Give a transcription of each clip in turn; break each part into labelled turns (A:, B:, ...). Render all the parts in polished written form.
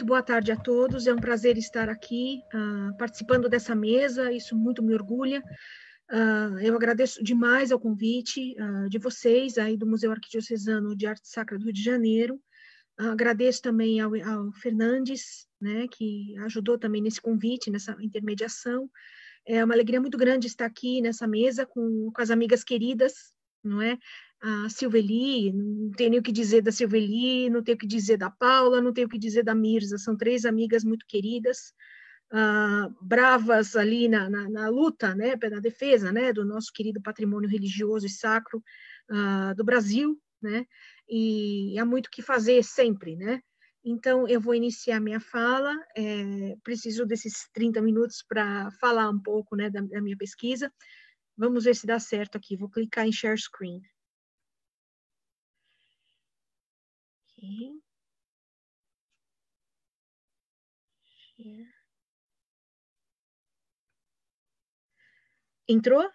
A: boa tarde a todos, é um prazer estar aqui participando dessa mesa, isso muito me orgulha. Eu agradeço demais ao convite de vocês, aí do Museu Arquidiocesano de Arte Sacra do Rio de Janeiro. Agradeço também ao Fernandes, né, que ajudou também nesse convite, nessa intermediação. É uma alegria muito grande estar aqui nessa mesa com as amigas queridas, não é? A Silveli, não tenho nem o que dizer da Silveli, não tenho o que dizer da Paula, não tenho o que dizer da Mirza, são três amigas muito queridas, bravas ali na luta, né, pela defesa, né, do nosso querido patrimônio religioso e sacro do Brasil, né, e há muito o que fazer sempre, né. Então, eu vou iniciar minha fala, preciso desses 30 minutos para falar um pouco, né, da minha pesquisa. Vamos ver se dá certo aqui, vou clicar em Share Screen. Okay. Share. Entrou?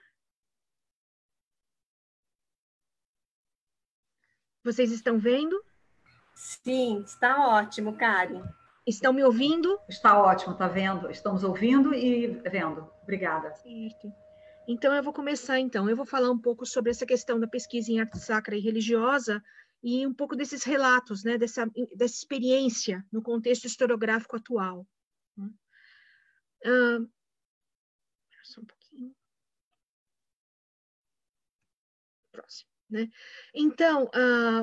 A: Vocês estão vendo?
B: Sim, está ótimo, Karen.
A: Estão me ouvindo?
C: Está ótimo, está vendo? Estamos ouvindo e vendo. Obrigada.
A: Certo. Então, eu vou começar, então. Eu vou falar um pouco sobre essa questão da pesquisa em arte sacra e religiosa e um pouco desses relatos, né, dessa experiência no contexto historiográfico atual. Só um pouquinho. Próximo, né? Então,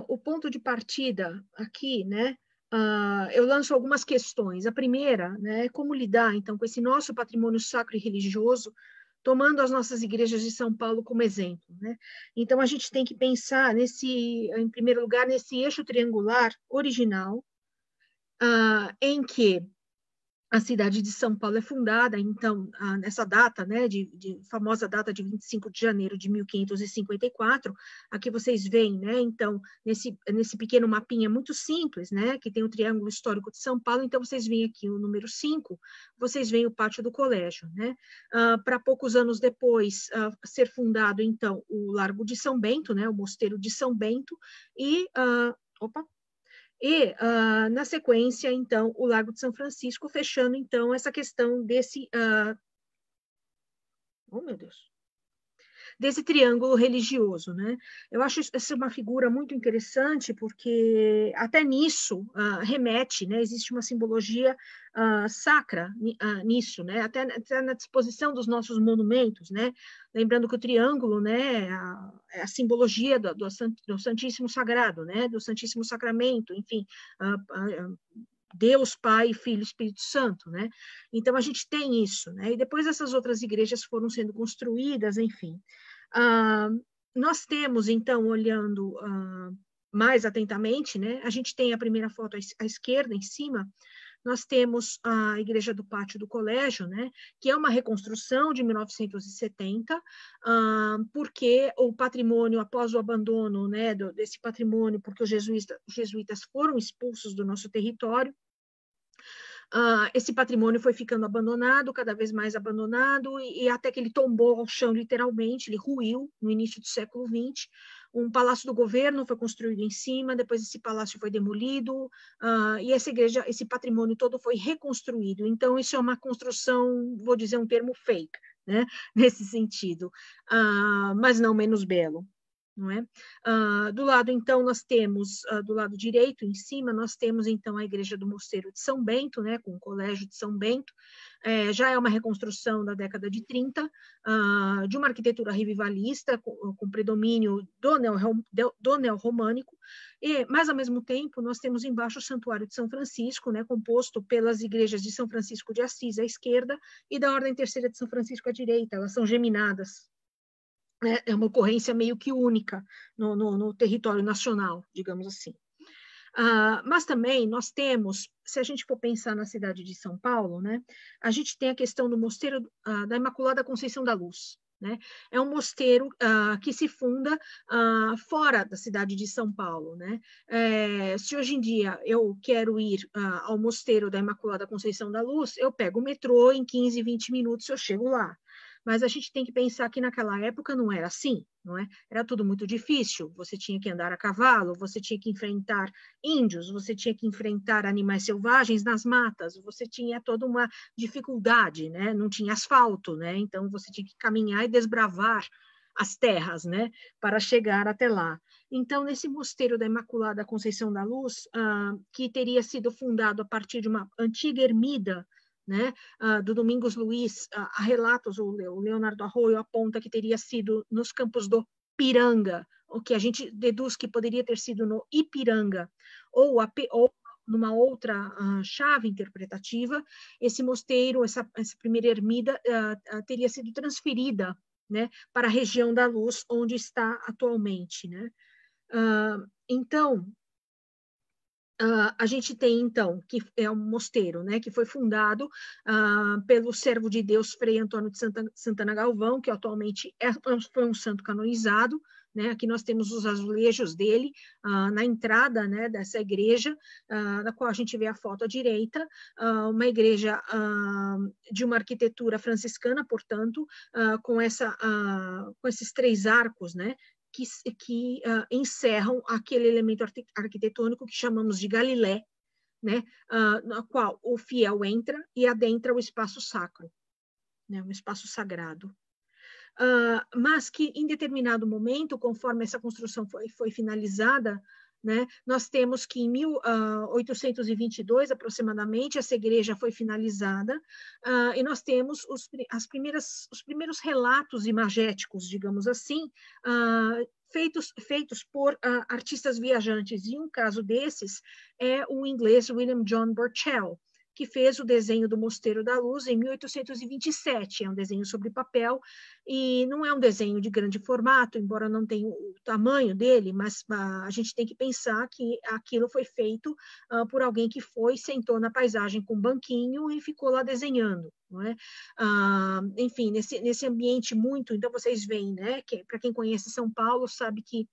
A: o ponto de partida aqui, né, eu lanço algumas questões. A primeira, né, é como lidar, então, com esse nosso patrimônio sacro e religioso, tomando as nossas igrejas de São Paulo como exemplo, né? Então, a gente tem que pensar em primeiro lugar, nesse eixo triangular original, em que a cidade de São Paulo é fundada, então, nessa data, né, famosa data de 25 de janeiro de 1554, aqui vocês veem, né, então, nesse pequeno mapinha muito simples, né, que tem o triângulo histórico de São Paulo, então vocês veem aqui o número 5, vocês veem o pátio do colégio, né, para poucos anos depois ser fundado, então, o Largo de São Bento, né, o Mosteiro de São Bento, e, na sequência, então, o Largo de São Francisco, fechando, então, essa questão desse... oh, meu Deus! Desse triângulo religioso, né? Eu acho essa uma figura muito interessante, porque até nisso remete, né? Existe uma simbologia sacra nisso, né? Até na disposição dos nossos monumentos, né? Lembrando que o triângulo, né? É a simbologia do Santíssimo Sagrado, né? Do Santíssimo Sacramento, enfim, Deus, Pai, Filho, Espírito Santo, né? Então, a gente tem isso, né? E depois essas outras igrejas foram sendo construídas, enfim. Nós temos, então, olhando mais atentamente, né? A gente tem a primeira foto à esquerda, em cima, nós temos a Igreja do Pátio do Colégio, né, que é uma reconstrução de 1970, porque o patrimônio, após o abandono, né, desse patrimônio, porque os jesuítas foram expulsos do nosso território, esse patrimônio foi ficando abandonado, cada vez mais abandonado, e até que ele tombou ao chão, literalmente, ele ruiu no início do século XX. Um palácio do governo foi construído em cima, depois esse palácio foi demolido, e essa igreja, esse patrimônio todo foi reconstruído. Então, isso é uma construção, vou dizer um termo fake, né, nesse sentido, mas não menos belo. Não é? Do lado, então, nós temos, do lado direito, em cima, nós temos, então, a Igreja do Mosteiro de São Bento, né, com o Colégio de São Bento, já é uma reconstrução da década de 30, de uma arquitetura revivalista, com predomínio do neorromânico, mas, ao mesmo tempo, nós temos embaixo o Santuário de São Francisco, né, composto pelas igrejas de São Francisco de Assis à esquerda e da Ordem Terceira de São Francisco à direita, elas são geminadas. É uma ocorrência meio que única no território nacional, digamos assim. Mas também nós temos, se a gente for pensar na cidade de São Paulo, né, a gente tem a questão do Mosteiro da Imaculada Conceição da Luz. Né? É um mosteiro que se funda fora da cidade de São Paulo. Né? Se hoje em dia eu quero ir ao Mosteiro da Imaculada Conceição da Luz, eu pego o metrô, em 15, 20 minutos eu chego lá. Mas a gente tem que pensar que naquela época não era assim, não é? Era tudo muito difícil, você tinha que andar a cavalo, você tinha que enfrentar índios, você tinha que enfrentar animais selvagens nas matas, você tinha toda uma dificuldade, né? Não tinha asfalto, né? Então você tinha que caminhar e desbravar as terras, né, para chegar até lá. Então, nesse mosteiro da Imaculada Conceição da Luz, que teria sido fundado a partir de uma antiga ermida, né, do Domingos Luiz, há relatos, o Leonardo Arroyo aponta que teria sido nos campos do Piranga, o que a gente deduz que poderia ter sido no Ipiranga, ou numa outra chave interpretativa, esse mosteiro, essa primeira ermida, teria sido transferida, né, para a região da Luz, onde está atualmente, né? Então, a gente tem, então, que é um mosteiro, né, que foi fundado pelo servo de Deus Frei Antônio de Santana Galvão, que atualmente foi um santo canonizado, né? Aqui nós temos os azulejos dele na entrada, né, dessa igreja, na qual a gente vê a foto à direita, uma igreja de uma arquitetura franciscana, portanto, com esses 3 arcos, né, que encerram aquele elemento arquitetônico que chamamos de Galilé, né, na qual o fiel entra e adentra o espaço sacro, né, um espaço sagrado. Mas que, em determinado momento, conforme essa construção foi finalizada, né, nós temos que em 1822, aproximadamente, essa igreja foi finalizada, e nós temos os primeiros relatos imagéticos, digamos assim, feitos por artistas viajantes, e um caso desses é o inglês William John Burchell, que fez o desenho do Mosteiro da Luz em 1827. É um desenho sobre papel e não é um desenho de grande formato, embora não tenha o tamanho dele, mas a gente tem que pensar que aquilo foi feito por alguém que sentou na paisagem com um banquinho e ficou lá desenhando, não é? Enfim, nesse ambiente muito, então vocês veem, né? Para quem conhece São Paulo, sabe que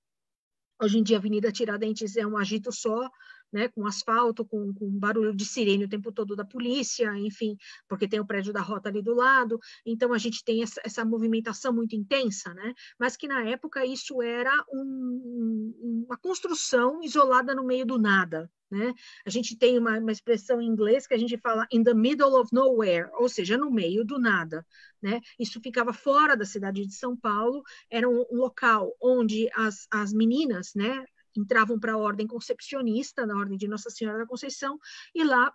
A: hoje em dia a Avenida Tiradentes é um agito só, né, com asfalto, com barulho de sirene o tempo todo da polícia, enfim, porque tem o prédio da Rota ali do lado, então a gente tem essa movimentação muito intensa, né, mas que na época isso era uma construção isolada no meio do nada, né, a gente tem uma expressão em inglês que a gente fala in the middle of nowhere, ou seja, no meio do nada, né, isso ficava fora da cidade de São Paulo, era um local onde as meninas, né, entravam para a ordem concepcionista, na ordem de Nossa Senhora da Conceição, e lá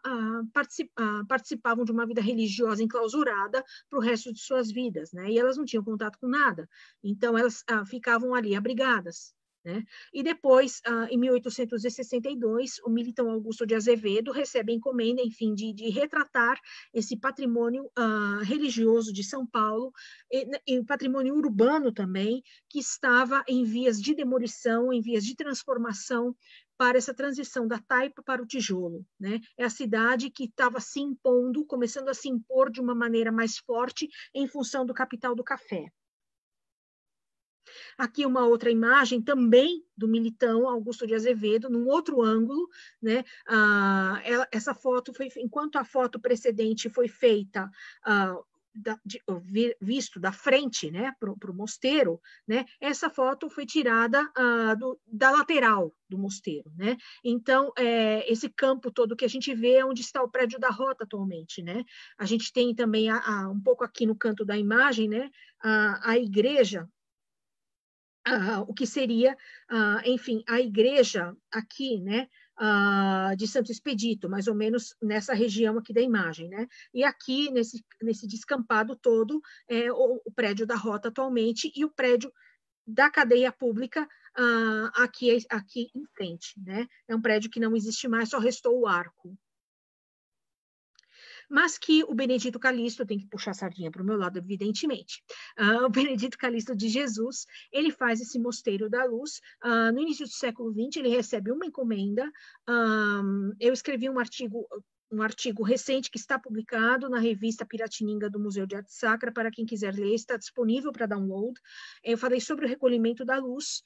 A: participavam de uma vida religiosa enclausurada para o resto de suas vidas, né? E elas não tinham contato com nada, então elas ficavam ali abrigadas, né? E depois, em 1862, o Militão Augusto de Azevedo recebe a encomenda, enfim, de retratar esse patrimônio religioso de São Paulo, e patrimônio urbano também, que estava em vias de demolição, em vias de transformação para essa transição da taipa para o tijolo, né? É a cidade que estava se impondo, começando a se impor de uma maneira mais forte em função do capital do café. Aqui uma outra imagem também do Militão Augusto de Azevedo, num outro ângulo, né? Essa foto foi, enquanto a foto precedente foi feita visto da frente, né, para o mosteiro, né? Essa foto foi tirada da lateral do mosteiro, né? Então esse campo todo que a gente vê é onde está o prédio da Rota atualmente, né? A gente tem também um pouco aqui no canto da imagem, né? A igreja. O que seria, enfim, a igreja aqui, né, de Santo Expedito, mais ou menos nessa região aqui da imagem, né? E aqui, nesse descampado todo, é o prédio da Rota atualmente e o prédio da cadeia pública aqui em frente, né? É um prédio que não existe mais, só restou o arco. Mas que o Benedito Calixto, tem que puxar a sardinha para o meu lado, evidentemente, o Benedito Calixto de Jesus, ele faz esse Mosteiro da Luz, no início do século XX, ele recebe uma encomenda, eu escrevi um artigo recente que está publicado na revista Piratininga do Museu de Arte Sacra, para quem quiser ler, está disponível para download. Eu falei sobre o recolhimento da luz,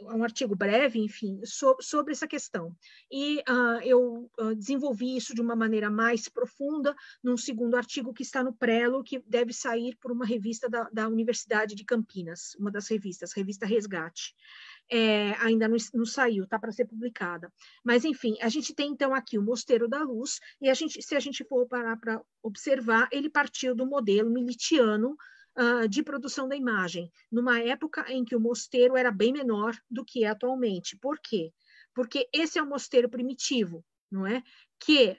A: um artigo breve, enfim, sobre essa questão. E eu desenvolvi isso de uma maneira mais profunda num segundo artigo que está no Prelo, que deve sair por uma revista da Universidade de Campinas, uma das revistas, revista Resgate. Ainda não saiu, está para ser publicada. Mas, enfim, a gente tem, então, aqui o Mosteiro da Luz, e se a gente for parar para observar, ele partiu do modelo militiano de produção da imagem, numa época em que o mosteiro era bem menor do que é atualmente. Por quê? Porque esse é o mosteiro primitivo, não é? Que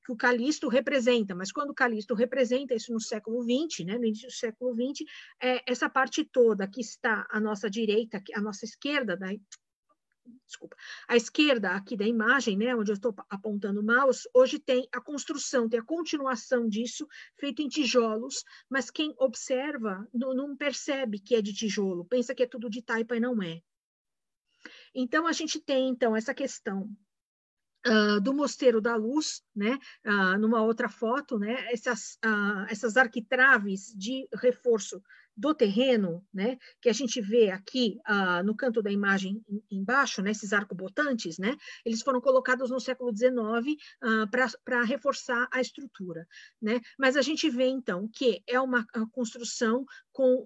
A: o Calixto representa, mas quando o Calixto representa isso no século XX, né, no início do século XX, essa parte toda que está à nossa direita, à nossa esquerda, desculpa, à esquerda aqui da imagem, né, onde eu estou apontando o mouse, hoje tem a construção, tem a continuação disso, feito em tijolos, mas quem observa não percebe que é de tijolo, pensa que é tudo de taipa e não é. Então, a gente tem, então, essa questão do Mosteiro da Luz, né, numa outra foto, né, essas arquitraves de reforço do terreno, né, que a gente vê aqui no canto da imagem embaixo, né, esses arcobotantes, né, eles foram colocados no século XIX para reforçar a estrutura, né, mas a gente vê então que é uma construção com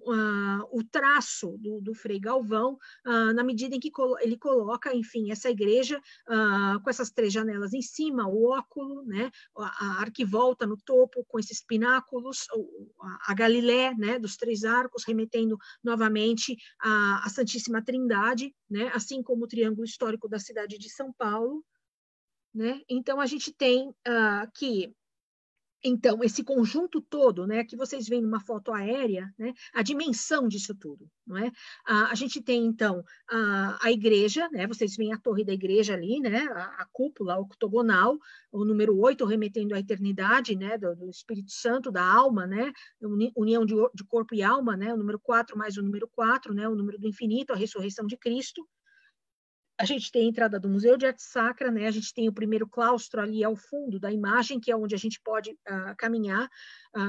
A: o traço do Frei Galvão, na medida em que ele coloca, enfim, essa igreja com essas 3 janelas em cima, o óculo, né, a arquivolta no topo com esses pináculos, a Galilé, né, dos 3 arcos, remetendo novamente à Santíssima Trindade, né, assim como o triângulo histórico da cidade de São Paulo, né? Então a gente tem que então, esse conjunto todo, né, que vocês veem numa foto aérea, né, a dimensão disso tudo, não é? A gente tem, então, a igreja, né, vocês veem a torre da igreja ali, né, a cúpula octogonal, o número 8 remetendo à eternidade, né, do Espírito Santo, da alma, né, união de corpo e alma, né, o número 4 mais o número 4, né, o número do infinito, a ressurreição de Cristo. A gente tem a entrada do Museu de Arte Sacra, né? A gente tem o primeiro claustro ali ao fundo da imagem, que é onde a gente pode caminhar,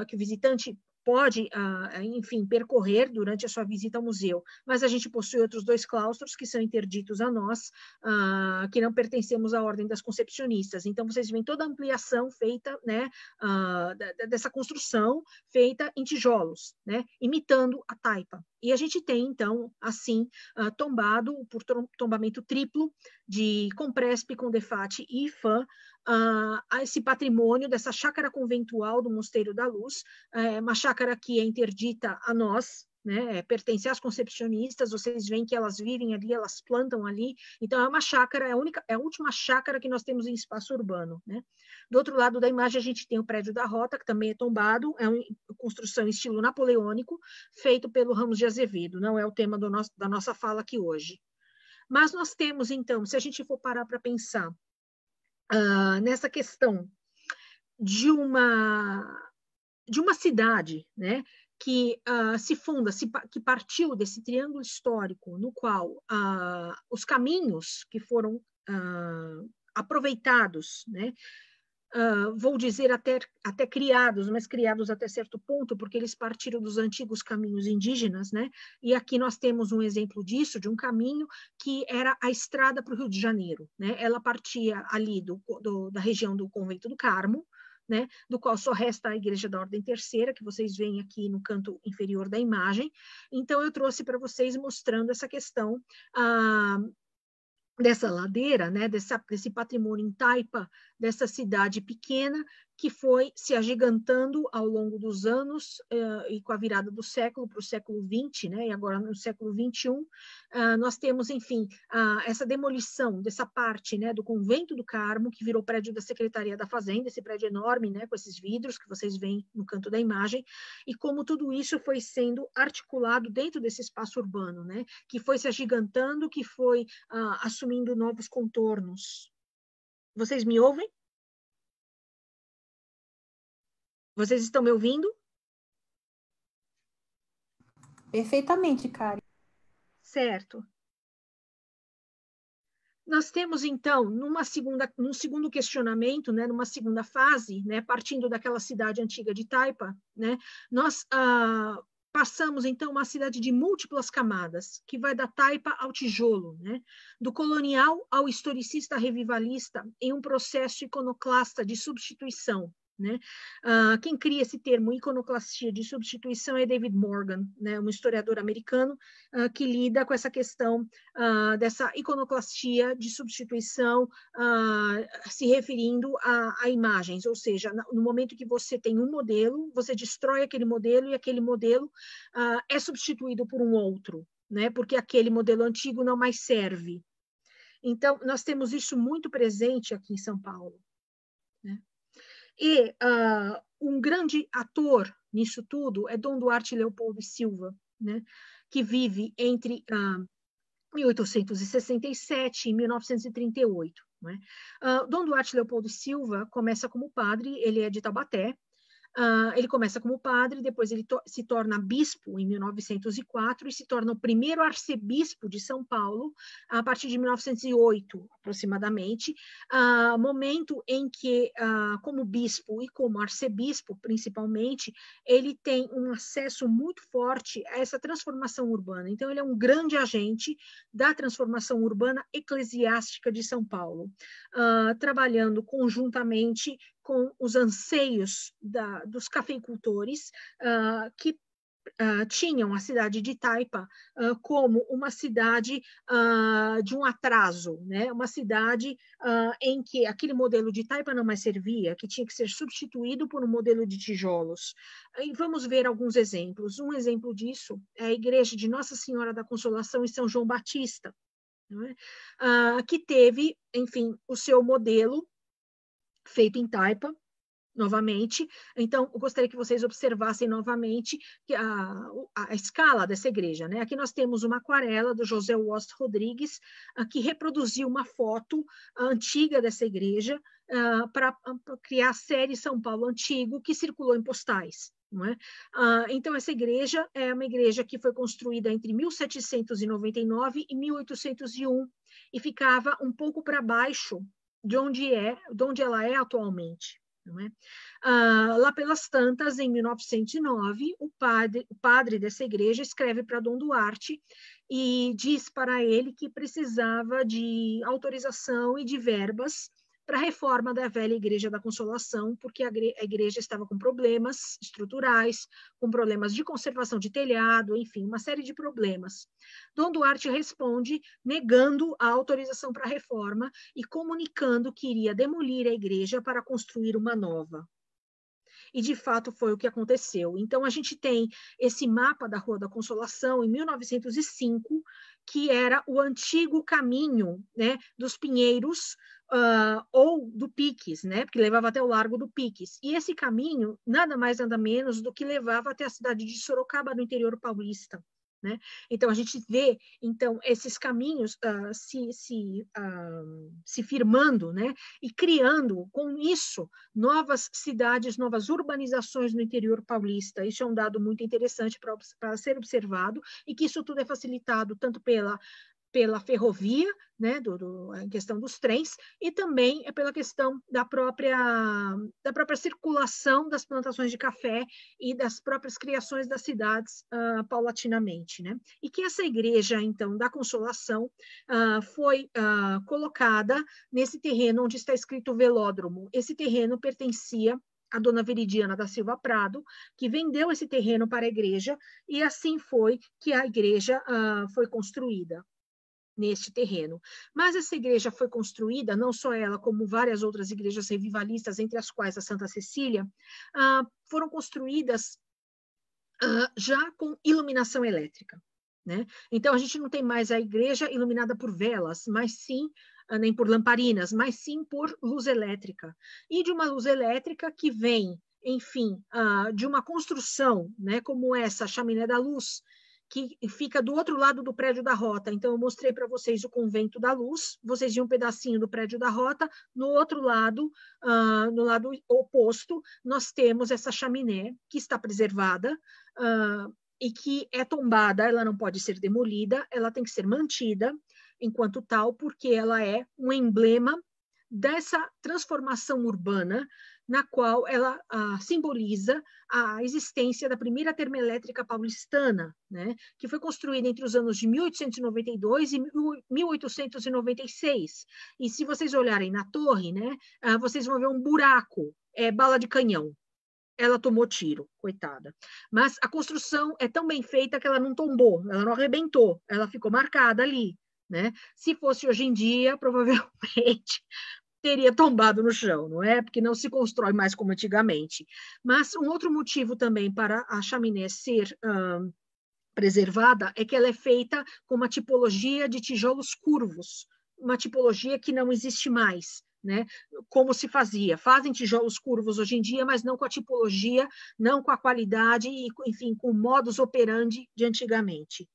A: que o visitante pode, enfim, percorrer durante a sua visita ao museu. Mas a gente possui outros 2 claustros que são interditos a nós, que não pertencemos à Ordem das Concepcionistas. Então, vocês veem toda a ampliação feita, né, dessa construção feita em tijolos, né, imitando a taipa. E a gente tem, então, assim, tombado por tombamento triplo de Comprespe, Condefate e IFAM, a esse patrimônio dessa chácara conventual do Mosteiro da Luz, uma chácara que é interdita a nós, né, pertence às concepcionistas, vocês veem que elas vivem ali, elas plantam ali, então é uma chácara, é a última chácara que nós temos em espaço urbano, né. Do outro lado da imagem a gente tem o prédio da Rota, que também é tombado, é uma construção em estilo napoleônico, feito pelo Ramos de Azevedo, não é o tema da nossa fala aqui hoje. Mas nós temos, então, se a gente for parar para pensar nessa questão de uma cidade, né, que se funda, que partiu desse triângulo histórico no qual os caminhos que foram aproveitados, né, vou dizer até criados, mas criados até certo ponto, porque eles partiram dos antigos caminhos indígenas, né? E aqui nós temos um exemplo disso, de um caminho que era a estrada para o Rio de Janeiro, né? Ela partia ali da região do Convento do Carmo, né? Do qual só resta a Igreja da Ordem Terceira, que vocês veem aqui no canto inferior da imagem. Então, eu trouxe para vocês mostrando essa questão dessa ladeira, né, desse patrimônio em taipa, dessa cidade pequena, que foi se agigantando ao longo dos anos, e com a virada do século para o século XX, né, e agora no século XXI, nós temos, enfim, essa demolição dessa parte, né, do Convento do Carmo, que virou prédio da Secretaria da Fazenda, esse prédio enorme, né, com esses vidros que vocês veem no canto da imagem, e como tudo isso foi sendo articulado dentro desse espaço urbano, né, que foi se agigantando, que foi assumindo novos contornos. Vocês me ouvem? Vocês estão me ouvindo?
D: Perfeitamente, Karen.
A: Certo. Nós temos, então, num segundo questionamento, né, numa segunda fase, né, partindo daquela cidade antiga de Taipa, né, nós passamos, então, uma cidade de múltiplas camadas, que vai da taipa ao tijolo, né? Do colonial ao historicista revivalista, em um processo iconoclasta de substituição, né? Quem cria esse termo iconoclastia de substituição é David Morgan, né? Um historiador americano que lida com essa questão dessa iconoclastia de substituição, se referindo a imagens, ou seja, no momento que você tem um modelo, você destrói aquele modelo e aquele modelo é substituído por um outro, né? Porque aquele modelo antigo não mais serve. Então, nós temos isso muito presente aqui em São Paulo, né? E um grande ator nisso tudo é Dom Duarte Leopoldo e Silva, né? Que vive entre 1867 e 1938. Né? Dom Duarte Leopoldo e Silva começa como padre, ele é de Taubaté. Ele começa como padre, depois ele se torna bispo em 1904 e se torna o primeiro arcebispo de São Paulo a partir de 1908, aproximadamente, momento em que, como bispo e como arcebispo, principalmente, ele tem um acesso muito forte a essa transformação urbana. Então, ele é um grande agente da transformação urbana eclesiástica de São Paulo, trabalhando conjuntamente com os anseios dos cafeicultores que tinham a cidade de Taipa como uma cidade de um atraso, né? Uma cidade em que aquele modelo de Taipa não mais servia, que tinha que ser substituído por um modelo de tijolos. E vamos ver alguns exemplos. Um exemplo disso é a igreja de Nossa Senhora da Consolação em São João Batista, né? Que teve, enfim, o seu modelo feito em Taipa, novamente. Então, eu gostaria que vocês observassem novamente a escala dessa igreja, né? Aqui nós temos uma aquarela do José Wast Rodrigues, que reproduziu uma foto antiga dessa igreja para criar a série São Paulo Antigo, que circulou em postais. Não é? Então, essa igreja é uma igreja que foi construída entre 1799 e 1801 e ficava um pouco para baixo de onde ela é atualmente. Não é? Lá pelas tantas, em 1909, o padre dessa igreja escreve para Dom Duarte e diz para ele que precisava de autorização e de verbas para a reforma da velha Igreja da Consolação, porque a igreja estava com problemas estruturais, com problemas de conservação de telhado, enfim, uma série de problemas. Dom Duarte responde negando a autorização para a reforma e comunicando que iria demolir a igreja para construir uma nova. E, de fato, foi o que aconteceu. Então, a gente tem esse mapa da Rua da Consolação, em 1905, que era o antigo caminho, né, dos Pinheiros, ou do Piques, né, porque levava até o Largo do Piques. E esse caminho, nada mais, nada menos do que levava até a cidade de Sorocaba, no interior paulista. Né? Então, a gente vê então, esses caminhos se firmando, né? E criando, com isso, novas cidades, novas urbanizações no interior paulista. Isso é um dado muito interessante para ser observado, e que isso tudo é facilitado tanto pela ferrovia, né, em questão dos trens, e também pela questão da própria circulação das plantações de café e das próprias criações das cidades paulatinamente. Né? E que essa igreja, então, da Consolação, foi colocada nesse terreno onde está escrito velódromo. Esse terreno pertencia a dona Veridiana da Silva Prado, que vendeu esse terreno para a igreja, e assim foi que a igreja foi construída neste terreno. Mas essa igreja foi construída, não só ela, como várias outras igrejas revivalistas, entre as quais a Santa Cecília, foram construídas já com iluminação elétrica. Né? Então, a gente não tem mais a igreja iluminada por velas, mas sim, nem por lamparinas, mas sim por luz elétrica. E de uma luz elétrica que vem, enfim, de uma construção, né, como essa chaminé da luz, que fica do outro lado do prédio da Rota. Então, eu mostrei para vocês o Convento da Luz, vocês viam um pedacinho do prédio da Rota, no outro lado, no lado oposto, nós temos essa chaminé, que está preservada, e que é tombada, ela não pode ser demolida, ela tem que ser mantida enquanto tal, porque ela é um emblema dessa transformação urbana, na qual ela simboliza a existência da primeira termoelétrica paulistana, né, que foi construída entre os anos de 1892 e 1896. E se vocês olharem na torre, né, vocês vão ver um buraco, bala de canhão. Ela tomou tiro, coitada. Mas a construção é tão bem feita que ela não tombou, ela não arrebentou, ela ficou marcada ali, né? Se fosse hoje em dia, provavelmente teria tombado no chão, não é? Porque não se constrói mais como antigamente. Mas um outro motivo também para a chaminé ser preservada é que ela é feita com uma tipologia de tijolos curvos, uma tipologia que não existe mais, né? Como se fazia. Fazem tijolos curvos hoje em dia, mas não com a tipologia, não com a qualidade e, enfim, com o modus operandi de antigamente.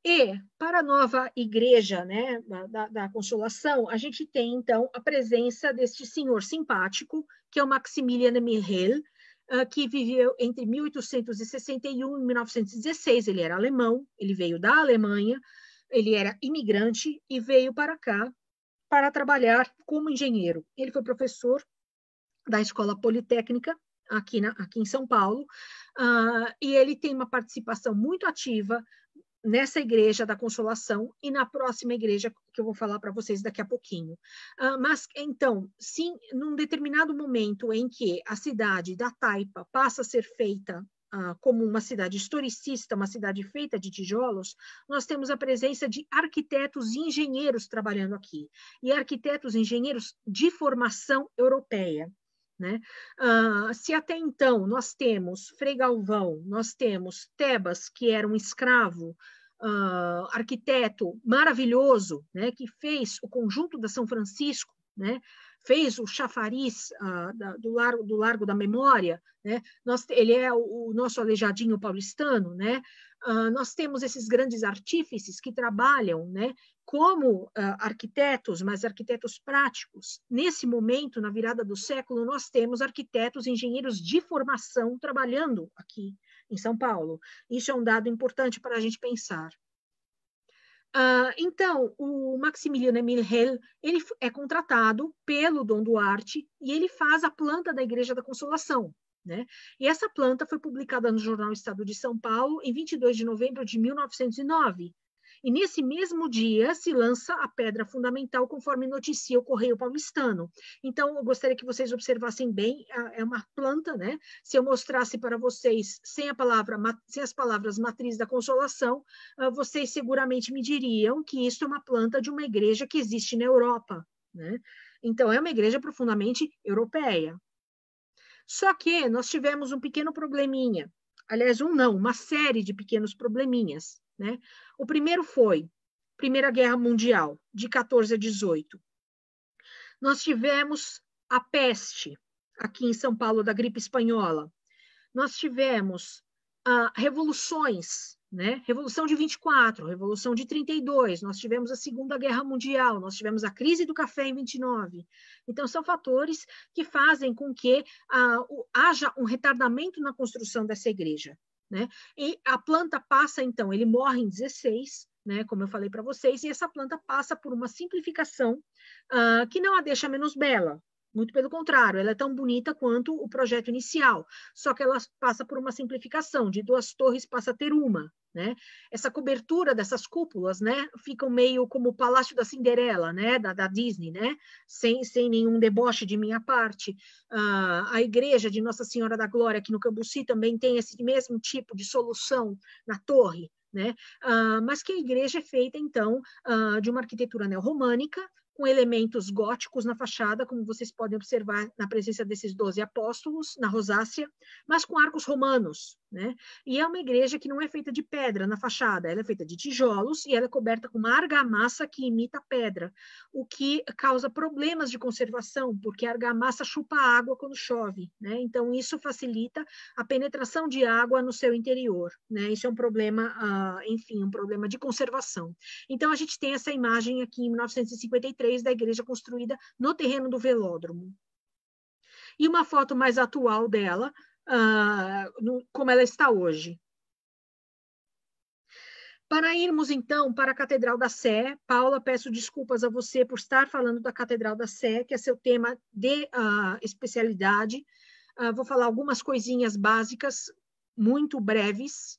A: E, para a nova igreja, né, da Consolação, a gente tem, então, a presença deste senhor simpático, que é o Maximilian Michel, que viveu entre 1861 e 1916. Ele era alemão, ele veio da Alemanha, ele era imigrante e veio para cá para trabalhar como engenheiro. Ele foi professor da Escola Politécnica, aqui em São Paulo, e ele tem uma participação muito ativa nessa igreja da Consolação e na próxima igreja que eu vou falar para vocês daqui a pouquinho. Mas, então, sim, num determinado momento em que a cidade da Taipa passa a ser feita como uma cidade historicista, uma cidade feita de tijolos, nós temos a presença de arquitetos e engenheiros trabalhando aqui, e arquitetos e engenheiros de formação europeia. Né? Se até então nós temos Frei Galvão, nós temos Tebas, que era um escravo, arquiteto maravilhoso, né, que fez o conjunto da São Francisco, né, fez o chafariz do Largo da Memória, né, ele é o nosso aleijadinho paulistano, né, nós temos esses grandes artífices que trabalham, né, como arquitetos, mas arquitetos práticos. Nesse momento, na virada do século, nós temos arquitetos e engenheiros de formação trabalhando aqui em São Paulo. Isso é um dado importante para a gente pensar. Então, o Maximiliano Michel, ele é contratado pelo Dom Duarte e ele faz a planta da Igreja da Consolação. Né? E essa planta foi publicada no Jornal Estado de São Paulo em 22 de novembro de 1909. E nesse mesmo dia se lança a pedra fundamental, conforme noticia o Correio Paulistano. Então, eu gostaria que vocês observassem bem, é uma planta, né? Se eu mostrasse para vocês sem as palavras matriz da Consolação, vocês seguramente me diriam que isso é uma planta de uma igreja que existe na Europa, né? Então, é uma igreja profundamente europeia. Só que nós tivemos um pequeno probleminha, aliás, uma série de pequenos probleminhas, né? O primeiro foi Primeira Guerra Mundial, de 14 a 18. Nós tivemos a peste aqui em São Paulo, da gripe espanhola. Nós tivemos revoluções, né? Revolução de 24, Revolução de 32, nós tivemos a Segunda Guerra Mundial, nós tivemos a crise do café em 29. Então, são fatores que fazem com que haja um retardamento na construção dessa igreja. Né? E a planta passa, então, ele morre em 16, né, como eu falei para vocês, e essa planta passa por uma simplificação que não a deixa menos bela. Muito pelo contrário, ela é tão bonita quanto o projeto inicial, só que ela passa por uma simplificação, de 2 torres passa a ter uma. Né? Essa cobertura dessas cúpulas, né, ficam meio como o Palácio da Cinderela, né, da Disney, né, sem nenhum deboche de minha parte. A igreja de Nossa Senhora da Glória aqui no Cambuci também tem esse mesmo tipo de solução na torre, né? Mas que a igreja é feita, então, de uma arquitetura neorromânica, com elementos góticos na fachada, como vocês podem observar na presença desses 12 apóstolos, na rosácea, mas com arcos romanos, né? E é uma igreja que não é feita de pedra na fachada, ela é feita de tijolos e ela é coberta com uma argamassa que imita pedra, o que causa problemas de conservação, porque a argamassa chupa água quando chove, né? Então, isso facilita a penetração de água no seu interior, né? Isso é um problema, enfim, um problema de conservação. Então, a gente tem essa imagem aqui em 1953, da igreja construída no terreno do velódromo. E uma foto mais atual dela, como ela está hoje. Para irmos, então, para a Catedral da Sé, Paula, peço desculpas a você por estar falando da Catedral da Sé, que é seu tema de especialidade. Vou falar algumas coisinhas básicas, muito breves,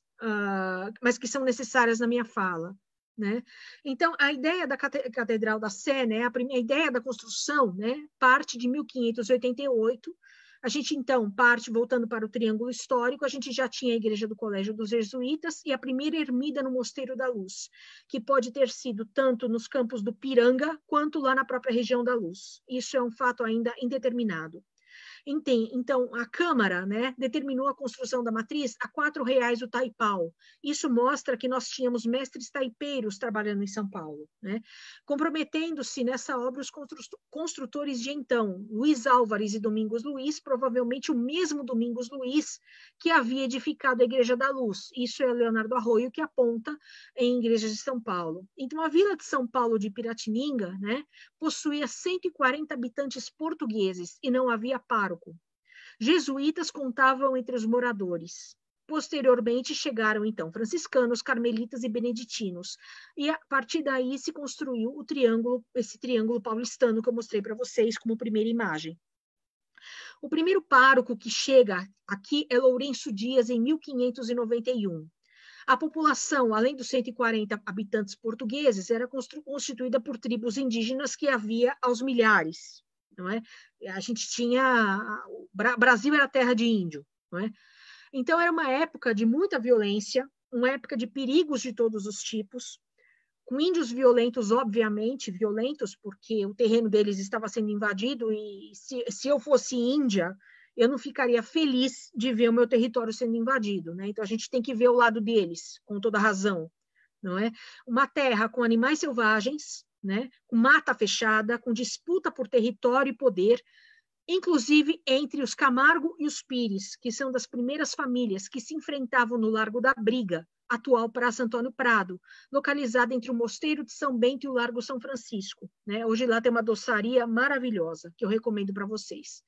A: mas que são necessárias na minha fala, né? Então, a ideia da Catedral da Sé, né, a ideia da construção, né, parte de 1588. A gente, então, parte, voltando para o Triângulo Histórico, a gente já tinha a Igreja do Colégio dos Jesuítas e a primeira ermida no Mosteiro da Luz, que pode ter sido tanto nos campos do Piranga, quanto lá na própria região da Luz. Isso é um fato ainda indeterminado. Então, a Câmara, né, determinou a construção da matriz a R$ 4 o taipau. Isso mostra que nós tínhamos mestres taipeiros trabalhando em São Paulo, né, comprometendo-se nessa obra os construtores de então, Luiz Álvares e Domingos Luiz, provavelmente o mesmo Domingos Luiz que havia edificado a Igreja da Luz. Isso é Leonardo Arroio que aponta em igrejas de São Paulo. Então, a vila de São Paulo de Piratininga, né, possuía 140 habitantes portugueses e não havia pároco. Jesuítas contavam entre os moradores. Posteriormente chegaram, então, franciscanos, carmelitas e beneditinos. E a partir daí se construiu o triângulo, esse triângulo paulistano que eu mostrei para vocês como primeira imagem. O primeiro pároco que chega aqui é Lourenço Dias, em 1591. A população, além dos 140 habitantes portugueses, era constituída por tribos indígenas que havia aos milhares. Não é? A gente tinha... O Brasil era terra de índio. Não é? Então, era uma época de muita violência, uma época de perigos de todos os tipos, com índios violentos, obviamente, violentos, porque o terreno deles estava sendo invadido, e se eu fosse índia, eu não ficaria feliz de ver o meu território sendo invadido, né? Então, a gente tem que ver o lado deles, com toda razão, não é? Uma terra com animais selvagens, né? Com mata fechada, com disputa por território e poder, inclusive entre os Camargo e os Pires, que são das primeiras famílias que se enfrentavam no Largo da Briga, atual Praça Antônio Prado, localizada entre o Mosteiro de São Bento e o Largo São Francisco, né? Hoje lá tem uma doçaria maravilhosa, que eu recomendo para vocês.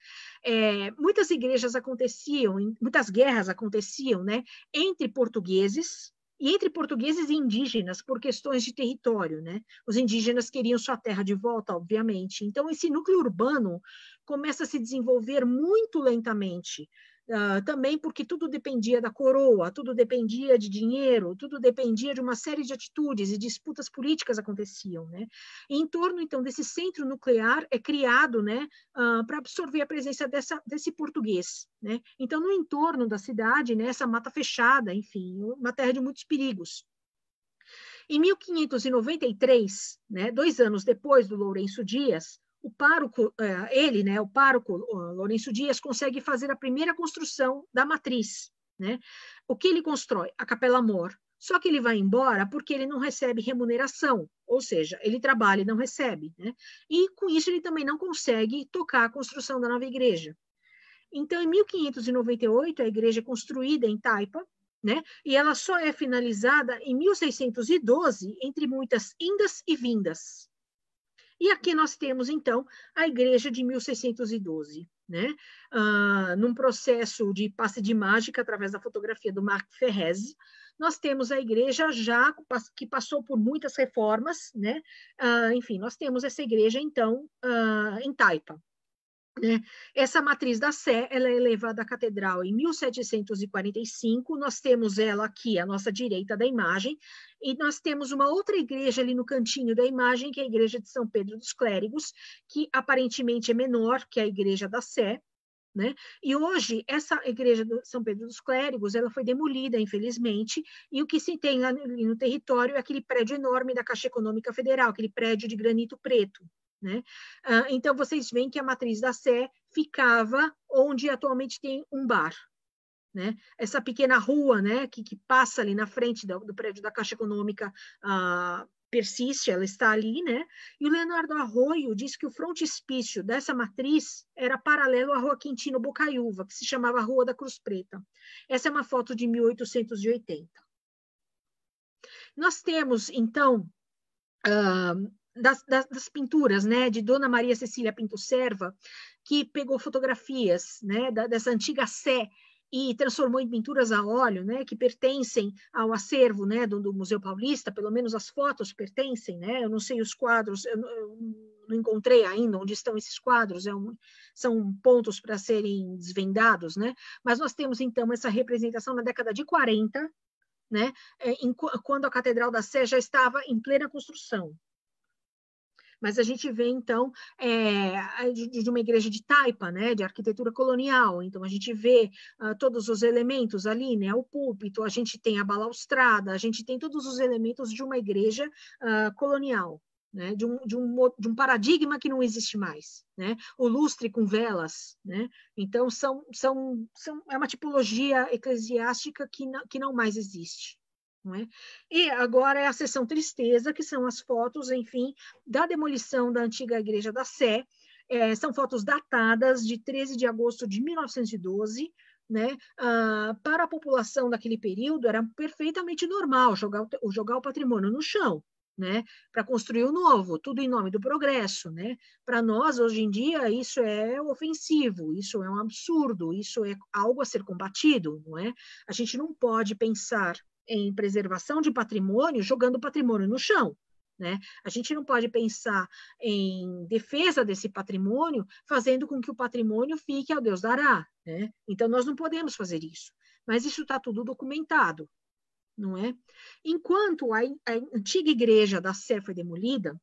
A: Muitas igrejas aconteciam, muitas guerras aconteciam, né? Entre portugueses e indígenas, por questões de território, né? Os indígenas queriam sua terra de volta, obviamente. Então, esse núcleo urbano começa a se desenvolver muito lentamente, também porque tudo dependia da coroa, tudo dependia de dinheiro, tudo dependia de uma série de atitudes e disputas políticas aconteciam, né? E em torno, então, desse centro nuclear é criado, né, para absorver a presença desse português, né? Então, no entorno da cidade, né, essa mata fechada, enfim, uma terra de muitos perigos. Em 1593, né, 2 anos depois do Lourenço Dias, o pároco, Lourenço Dias, consegue fazer a primeira construção da matriz, né? O que ele constrói? A Capela Mor. Só que ele vai embora porque ele não recebe remuneração, ou seja, ele trabalha e não recebe, né? E com isso ele também não consegue tocar a construção da nova igreja. Então, em 1598, a igreja é construída em Taipa, né? E ela só é finalizada em 1612, entre muitas indas e vindas. E aqui nós temos, então, a igreja de 1612, né? Num processo de passe de mágica, através da fotografia do Marc Ferrez, nós temos a igreja já que passou por muitas reformas, né? Enfim, nós temos essa igreja, então, em Taipa. Né? Essa matriz da Sé, ela é elevada à catedral em 1745, nós temos ela aqui à nossa direita da imagem, e nós temos uma outra igreja ali no cantinho da imagem, que é a igreja de São Pedro dos Clérigos, que aparentemente é menor que a igreja da Sé, né? E hoje, essa igreja de São Pedro dos Clérigos, ela foi demolida, infelizmente, e o que se tem lá no território é aquele prédio enorme da Caixa Econômica Federal, aquele prédio de granito preto, né? Então, vocês veem que a matriz da Sé ficava onde atualmente tem um bar, né? Essa pequena rua, né, que passa ali na frente do prédio da Caixa Econômica persiste, ela está ali, né? E o Leonardo Arroio diz que o frontispício dessa matriz era paralelo à Rua Quintino Bocaiúva, que se chamava Rua da Cruz Preta. Essa é uma foto de 1880. Nós temos, então, das pinturas, né, de Dona Maria Cecília Pinto Serva, que pegou fotografias, né, dessa antiga Sé, e transformou em pinturas a óleo, né, que pertencem ao acervo, né, do Museu Paulista, pelo menos as fotos pertencem, né, eu não sei os quadros, eu não encontrei ainda onde estão esses quadros, são pontos para serem desvendados, né, mas nós temos, então, essa representação na década de 40, né, quando a Catedral da Sé já estava em plena construção. Mas a gente vê, então, de uma igreja de taipa, né, de arquitetura colonial. Então, a gente vê todos os elementos ali, né, o púlpito, a gente tem a balaustrada, a gente tem todos os elementos de uma igreja colonial, né, de um paradigma que não existe mais, né, o lustre com velas, né, então é uma tipologia eclesiástica que não mais existe. Não é? E agora é a seção tristeza, que são as fotos, enfim, da demolição da antiga igreja da Sé. São fotos datadas de 13 de agosto de 1912, né? Para a população daquele período era perfeitamente normal jogar o patrimônio no chão, né? Para construir o novo, tudo em nome do progresso, né? Para nós, hoje em dia, isso é ofensivo, isso é um absurdo, isso é algo a ser combatido, não é? A gente não pode pensar em preservação de patrimônio jogando patrimônio no chão, né? A gente não pode pensar em defesa desse patrimônio fazendo com que o patrimônio fique ao Deus dará, né? Então, nós não podemos fazer isso. Mas isso está tudo documentado, não é? Enquanto a antiga igreja da Sé foi demolida,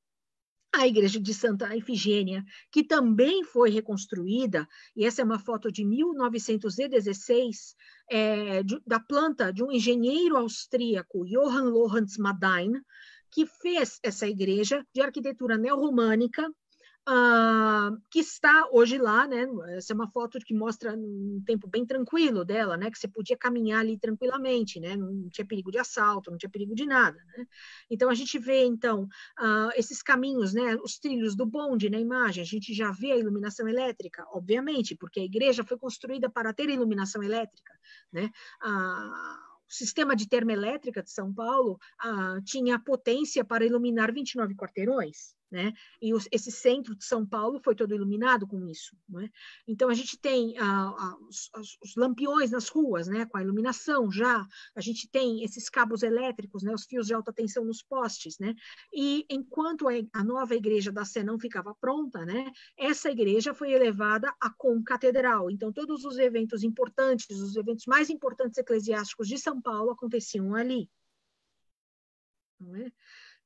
A: a igreja de Santa Ifigênia, que também foi reconstruída, e essa é uma foto de 1916, da planta de um engenheiro austríaco, Johann Lorenz Madain, que fez essa igreja de arquitetura neorromânica, que está hoje lá, né? Essa é uma foto que mostra um tempo bem tranquilo dela, né? Que você podia caminhar ali tranquilamente, né? Não tinha perigo de assalto, não tinha perigo de nada, né? Então a gente vê então esses caminhos, né? Os trilhos do bonde na imagem. A gente já vê a iluminação elétrica, obviamente, porque a igreja foi construída para ter iluminação elétrica, né? O sistema de termoelétrica de São Paulo tinha potência para iluminar 29 quarteirões, né? E esse centro de São Paulo foi todo iluminado com isso, né? Então a gente tem os lampiões nas ruas, né? Com a iluminação já, a gente tem esses cabos elétricos, né? Os fios de alta tensão nos postes, né? E enquanto a nova igreja da Sé não ficava pronta, né? Essa igreja foi elevada à concatedral. Então todos os eventos importantes, os eventos mais importantes eclesiásticos de São Paulo aconteciam ali, não é?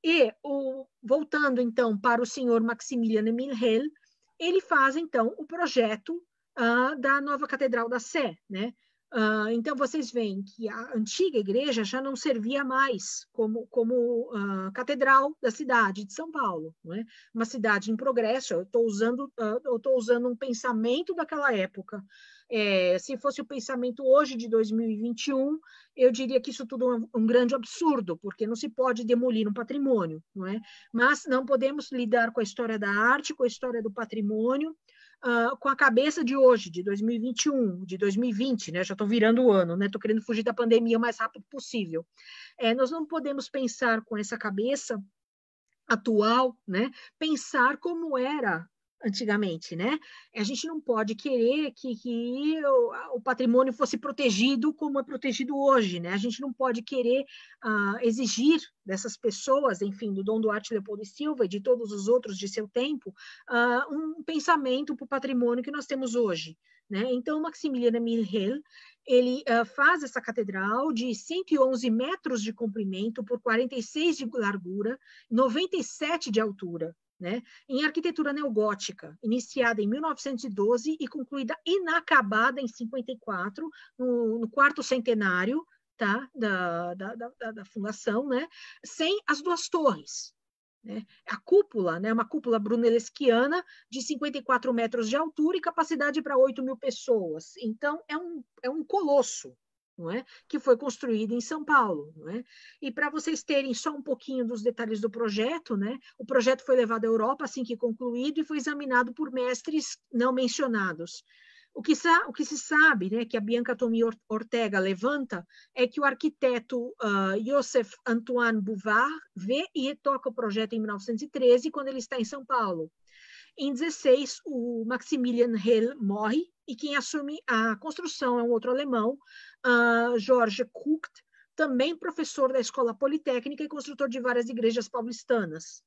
A: E, voltando, então, para o senhor Maximilian Emil Hell, ele faz, então, o projeto da nova Catedral da Sé, né? Então, vocês veem que a antiga igreja já não servia mais como catedral da cidade de São Paulo, não é? Uma cidade em progresso. Eu estou usando um pensamento daquela época. Se fosse o pensamento hoje de 2021, eu diria que isso tudo é um grande absurdo, porque não se pode demolir um patrimônio, não é? Mas não podemos lidar com a história da arte, com a história do patrimônio, com a cabeça de hoje, de 2021, de 2020, né? Já estou virando o ano, né? Estou querendo fugir da pandemia o mais rápido possível. Nós não podemos pensar com essa cabeça atual, né? Pensar como era antigamente, né? A gente não pode querer que o patrimônio fosse protegido como é protegido hoje, né? A gente não pode querer exigir dessas pessoas, enfim, do Dom Duarte Leopoldo e Silva e de todos os outros de seu tempo, um pensamento para o patrimônio que nós temos hoje, né? Então, Maximilian Emil Hell, ele faz essa catedral de 111 metros de comprimento por 46 de largura, 97 de altura, né? Em arquitetura neogótica, iniciada em 1912 e concluída inacabada em 54, no quarto centenário, tá? da fundação, né? Sem as duas torres, né? A cúpula, né? Uma cúpula brunellesquiana de 54 metros de altura e capacidade para 8.000 pessoas. Então, é um colosso, não é? Que foi construído em São Paulo, não é? E para vocês terem só um pouquinho dos detalhes do projeto, né? O projeto foi levado à Europa assim que concluído e foi examinado por mestres não mencionados. O que se sabe, né, que a Bianca Tomi Ortega levanta, é que o arquiteto Joseph Antoine Bouvard vê e retoca o projeto em 1913, quando ele está em São Paulo. Em 16, o Maximilian Hell morre, e quem assume a construção é um outro alemão, George Kucht, também professor da Escola Politécnica e construtor de várias igrejas paulistanas.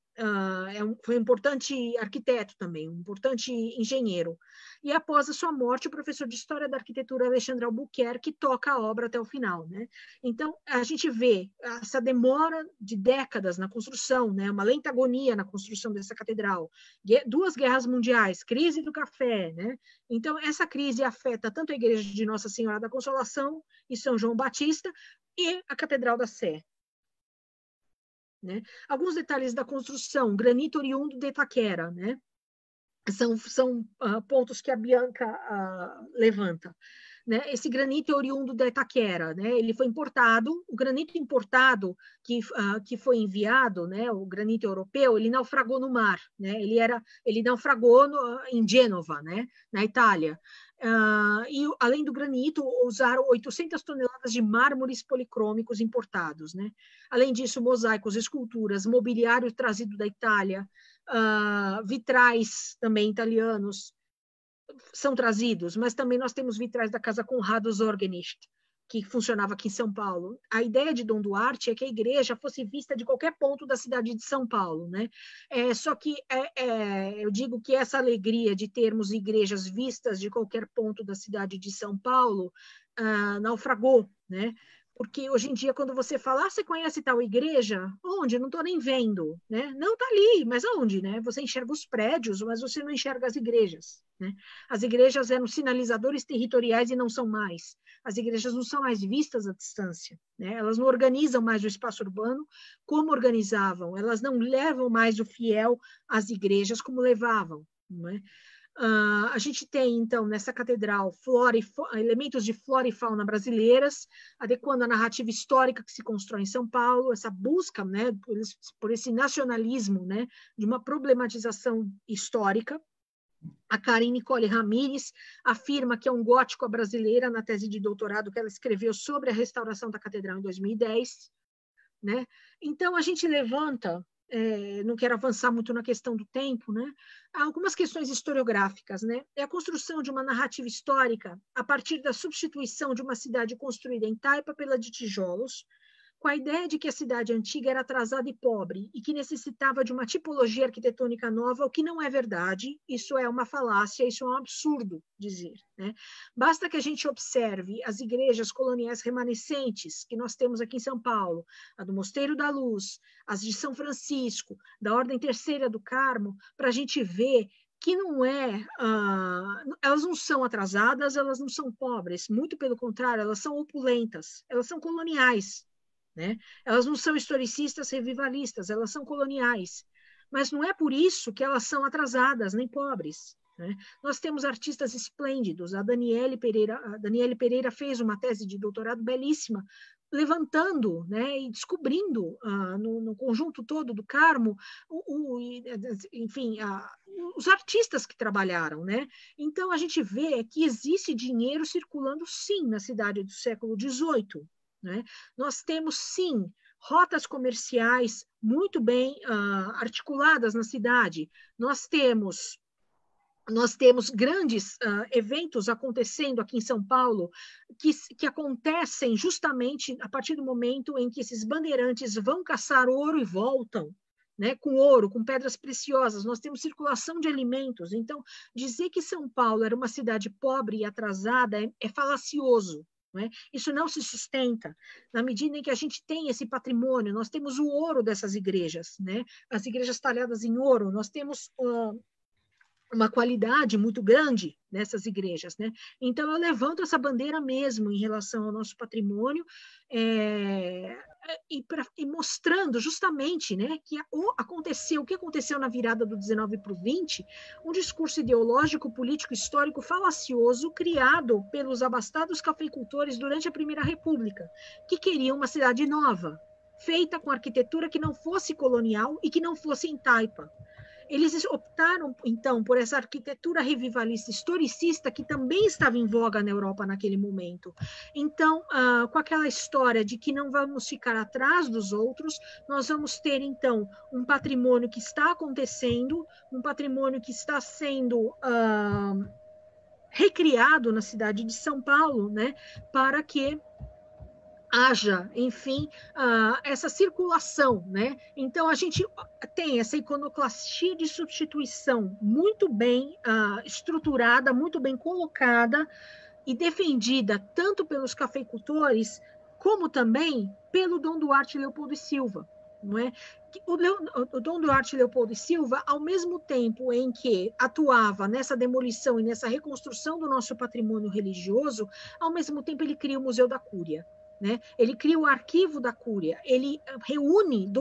A: Foi um importante arquiteto também, um importante engenheiro. E após a sua morte, o professor de História da Arquitetura, Alexandre Albuquerque, toca a obra até o final, né? Então, a gente vê essa demora de décadas na construção, né? Uma lenta agonia na construção dessa catedral, 2 guerras mundiais, crise do café, né? Então, essa crise afeta tanto a igreja de Nossa Senhora da Consolação e São João Batista, e a Catedral da Sé. Né? Alguns detalhes da construção: granito oriundo de Itaquera, né? São pontos que a Bianca levanta. Né? Esse granito é oriundo da Itaquera, né? Ele foi importado, o granito importado que foi enviado, né? O granito europeu, ele naufragou no mar, né? Ele naufragou em Gênova, né? Na Itália. E, além do granito, usaram 800 toneladas de mármores policrômicos importados, né? Além disso, mosaicos, esculturas, mobiliário trazido da Itália, vitrais também italianos são trazidos, mas também nós temos vitrais da Casa Conrado Zorgenich, que funcionava aqui em São Paulo. A ideia de Dom Duarte é que a igreja fosse vista de qualquer ponto da cidade de São Paulo, né? Só que eu digo que essa alegria de termos igrejas vistas de qualquer ponto da cidade de São Paulo naufragou, né? Porque hoje em dia, quando você fala, você conhece tal igreja? Onde? Não estou nem vendo, né? Não, está ali, mas aonde, né? Você enxerga os prédios, mas você não enxerga as igrejas, né? As igrejas eram sinalizadores territoriais e não são mais. As igrejas não são mais vistas à distância, né? Elas não organizam mais o espaço urbano como organizavam, elas não levam mais o fiel às igrejas como levavam, não é? A gente tem, então, nessa catedral, elementos de flora e fauna brasileiras, adequando a narrativa histórica que se constrói em São Paulo, essa busca, né, por esse nacionalismo, né, de uma problematização histórica. A Karen Nicole Ramírez afirma que é um gótico à brasileira na tese de doutorado que ela escreveu sobre a restauração da catedral em 2010. Né? Então, a gente levanta... não quero avançar muito na questão do tempo, né? Há algumas questões historiográficas, né? É a construção de uma narrativa histórica a partir da substituição de uma cidade construída em taipa pela de tijolos, com a ideia de que a cidade antiga era atrasada e pobre e que necessitava de uma tipologia arquitetônica nova, o que não é verdade. Isso é uma falácia, isso é um absurdo dizer, né? Basta que a gente observe as igrejas coloniais remanescentes que nós temos aqui em São Paulo, a do Mosteiro da Luz, as de São Francisco, da Ordem Terceira do Carmo, para a gente ver que não elas não são atrasadas, elas não são pobres, muito pelo contrário, elas são opulentas, elas são coloniais. Né? Elas não são historicistas revivalistas, elas são coloniais. Mas não é por isso que elas são atrasadas, nem pobres. Né? Nós temos artistas esplêndidos. A Daniele Pereira fez uma tese de doutorado belíssima, levantando, né, e descobrindo no conjunto todo do Carmo, enfim, os artistas que trabalharam. Né? Então, a gente vê que existe dinheiro circulando, sim, na cidade do século XVIII. Né? Nós temos, sim, rotas comerciais muito bem articuladas na cidade. Nós temos grandes eventos acontecendo aqui em São Paulo que acontecem justamente a partir do momento em que esses bandeirantes vão caçar ouro e voltam, né, com ouro, com pedras preciosas. Nós temos circulação de alimentos. Então, dizer que São Paulo era uma cidade pobre e atrasada é falacioso. Né? Isso não se sustenta na medida em que a gente tem esse patrimônio. Nós temos o ouro dessas igrejas, né? As igrejas talhadas em ouro, nós temos uma qualidade muito grande nessas igrejas, né? Então, eu levanto essa bandeira mesmo em relação ao nosso patrimônio e mostrando justamente, né, que o que aconteceu na virada do 19 para o 20, um discurso ideológico, político, histórico falacioso criado pelos abastados cafeicultores durante a Primeira República, que queriam uma cidade nova, feita com arquitetura que não fosse colonial e que não fosse em taipa. Eles optaram, então, por essa arquitetura revivalista historicista que também estava em voga na Europa naquele momento. Então, com aquela história de que não vamos ficar atrás dos outros, nós vamos ter, então, um patrimônio que está acontecendo, um patrimônio que está sendo recriado na cidade de São Paulo, né, para que haja, enfim, essa circulação, né? Então, a gente tem essa iconoclastia de substituição muito bem estruturada, muito bem colocada e defendida tanto pelos cafeicultores como também pelo Dom Duarte Leopoldo e Silva, não é? O Dom Duarte Leopoldo e Silva, ao mesmo tempo em que atuava nessa demolição e nessa reconstrução do nosso patrimônio religioso, ao mesmo tempo ele cria o Museu da Cúria. Né? Ele cria o arquivo da Cúria, ele reúne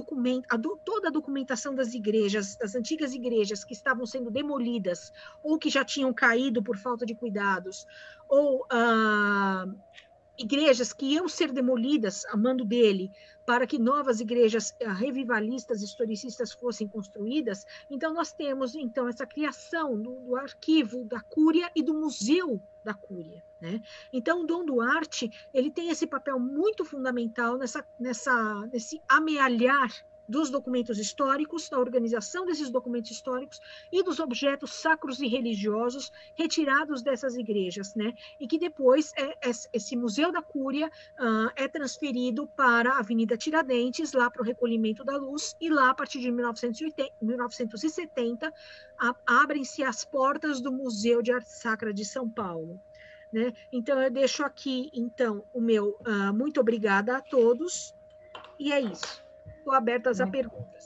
A: toda a documentação das igrejas, das antigas igrejas que estavam sendo demolidas ou que já tinham caído por falta de cuidados, ou igrejas que iam ser demolidas a mando dele para que novas igrejas revivalistas, historicistas fossem construídas. Então, nós temos então essa criação do arquivo da Cúria e do Museu da Cúria. Né? Então, o Dom Duarte ele tem esse papel muito fundamental nesse amealhar dos documentos históricos, da organização desses documentos históricos e dos objetos sacros e religiosos retirados dessas igrejas, né? E que depois esse Museu da Cúria é transferido para a Avenida Tiradentes, lá para o Recolhimento da Luz, e lá, a partir de 1970, abrem-se as portas do Museu de Arte Sacra de São Paulo. Né? Então, eu deixo aqui, então, o meu muito obrigada a todos, e é isso. Estou aberta a perguntas.